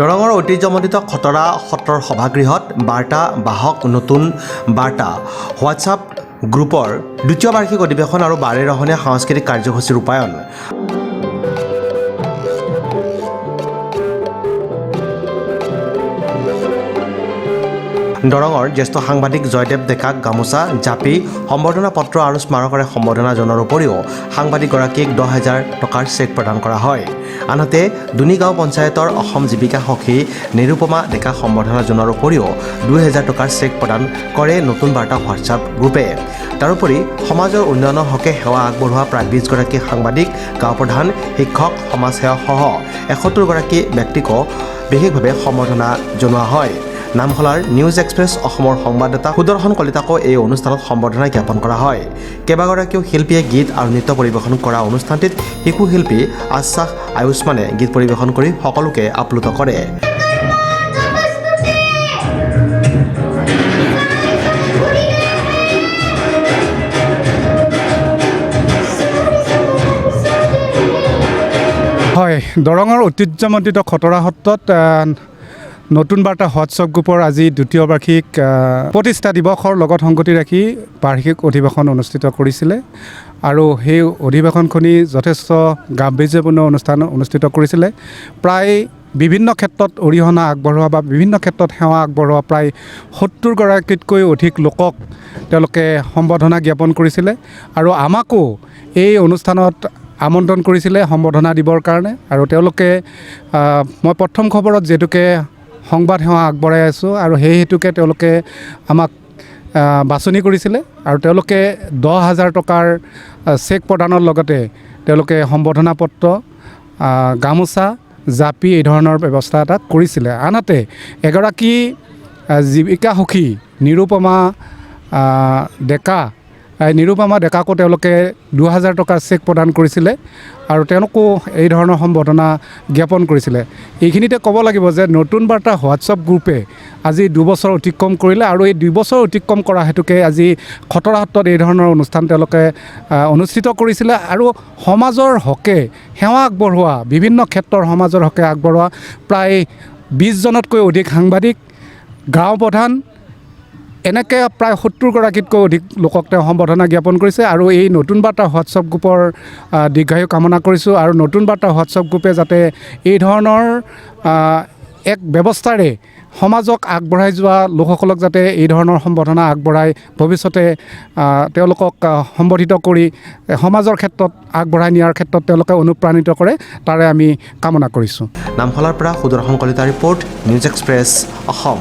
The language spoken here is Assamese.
দৰঙৰ ঐতিহ্যমণ্ডিত খটৰা সত্ৰৰ সভাগৃহত বাৰ্তা বাহক নতুন বাৰ্তা হোৱাটছআপ গ্ৰুপৰ দ্বিতীয় বাৰ্ষিক অধিৱেশন আৰু 12ৰহণীয়া সাংস্কৃতিক কাৰ্যসূচী ৰূপায়ণ। দৰঙৰ জ্যেষ্ঠ সাংবাদিক জয়দেৱ ডেকাক গামোচা, জাপি, সম্বৰ্ধনা পত্ৰ আৰু স্মাৰকেৰে সম্বৰ্ধনা জনোৱাৰ উপৰিও সাংবাদিকগৰাকীক 10,000 টকাৰ চেক প্ৰদান কৰা হয়। আনহাতে দুনিগাঁও পঞ্চায়তৰ অসম জীৱিকা সখী নিৰুপমা ডেকাক সম্বৰ্ধনা জনোৱাৰ উপৰিও 2,000 টকাৰ চেক প্ৰদান কৰে নতুন বাৰ্তা হোৱাটছআপ গ্ৰুপে। তাৰোপৰি সমাজৰ উন্নয়নৰ হকে সেৱা আগবঢ়োৱা প্ৰায় 20গৰাকী সাংবাদিক, গাঁও প্ৰধান, শিক্ষক, সমাজসেৱকসহ 71গৰাকী ব্যক্তিকো বিশেষভাৱে সম্বৰ্ধনা জনোৱা হয়। নামখলাৰ নিউজ এক্সপ্ৰেছ অসমৰ সংবাদদাতা সুদৰ্শন কলিতাকো এই অনুষ্ঠানত সম্বৰ্ধনা জ্ঞাপন কৰা হয়। কেইবাগৰাকীও শিল্পীয়ে গীত আৰু নৃত্য পৰিৱেশন কৰা অনুষ্ঠানটিত শিশু শিল্পী আশ্বাস আয়ুষ্মানে গীত পৰিৱেশন কৰি সকলোকে আপ্লুত কৰে। হয়, দৰঙৰ ঐতিহ্যমণ্ডিত খটৰা সত্ৰত নতুন বাৰ্তা হোৱাটছআপ গ্ৰুপৰ আজি দ্বিতীয় বাৰ্ষিক প্ৰতিষ্ঠা দিৱসৰ লগত সংগতি ৰাখি বাৰ্ষিক অধিৱেশন অনুষ্ঠিত কৰিছিলে আৰু সেই অধিৱেশনখনি যথেষ্ট গাম্ভীৰ্যপূৰ্ণ অনুষ্ঠান অনুষ্ঠিত কৰিছিলে। প্ৰায় বিভিন্ন ক্ষেত্ৰত অৰিহণা আগবঢ়োৱা বা বিভিন্ন ক্ষেত্ৰত সেৱা আগবঢ়োৱা প্ৰায় 70গৰাকীতকৈ অধিক লোকক তেওঁলোকে সম্বৰ্ধনা জ্ঞাপন কৰিছিলে আৰু আমাকো এই অনুষ্ঠানত আমন্ত্ৰণ কৰিছিলে সম্বৰ্ধনা দিবৰ কাৰণে। আৰু তেওঁলোকে মই প্ৰথম খবৰত যিহেতুকে সংবাদ সেৱা আগবঢ়াই আছোঁ আৰু সেই হেতুকে তেওঁলোকে আমাক বাছনি কৰিছিলে আৰু তেওঁলোকে 10,000 টকাৰ চেক প্ৰদানৰ লগতে তেওঁলোকে সম্বৰ্ধনা পত্ৰ, গামোচা, জাপি এই ধৰণৰ ব্যৱস্থা এটা কৰিছিলে। আনহাতে এগৰাকী জীৱিকা সখী নিৰুপমা ডেকাকো তেওঁলোকে 2,000 টকাৰ চেক প্ৰদান কৰিছিলে আৰু তেওঁলোকো এই ধৰণৰ সম্বৰ্ধনা জ্ঞাপন কৰিছিলে। এইখিনিতে ক'ব লাগিব যে নতুন বাৰ্তা হোৱাটছআপ গ্ৰুপে আজি 2 বছৰ অতিক্ৰম কৰিলে আৰু এই 2 বছৰ অতিক্ৰম কৰা হেতুকে আজি খটৰা সত্ৰত এই ধৰণৰ অনুষ্ঠান তেওঁলোকে অনুষ্ঠিত কৰিছিলে আৰু সমাজৰ হকে সেৱা আগবঢ়োৱা, বিভিন্ন ক্ষেত্ৰৰ সমাজৰ হকে আগবঢ়োৱা প্ৰায় 20জনতকৈ অধিক সাংবাদিক, গাঁও প্ৰধান, এনেকৈ প্ৰায় 70গৰাকীতকৈ অধিক লোকক তেওঁ সম্বৰ্ধনা জ্ঞাপন কৰিছে আৰু এই নতুন বাৰ্তা হোৱাটছআপ গ্ৰুপৰ দীৰ্ঘায়ু কামনা কৰিছোঁ আৰু নতুন বাৰ্তা হোৱাটছআপ গ্ৰুপে যাতে এই ধৰণৰ এক ব্যৱস্থাৰে সমাজক আগবঢ়াই যোৱা লোকসকলক যাতে এই ধৰণৰ সম্বৰ্ধনা আগবঢ়াই ভৱিষ্যতে তেওঁলোকক সম্বৰ্ধিত কৰি সমাজৰ ক্ষেত্ৰত আগবঢ়াই নিয়াৰ ক্ষেত্ৰত তেওঁলোকে অনুপ্ৰাণিত কৰে, তাৰে আমি কামনা কৰিছোঁ। নামখলাৰ পৰা Sudarshan Kalita report, news express Assam.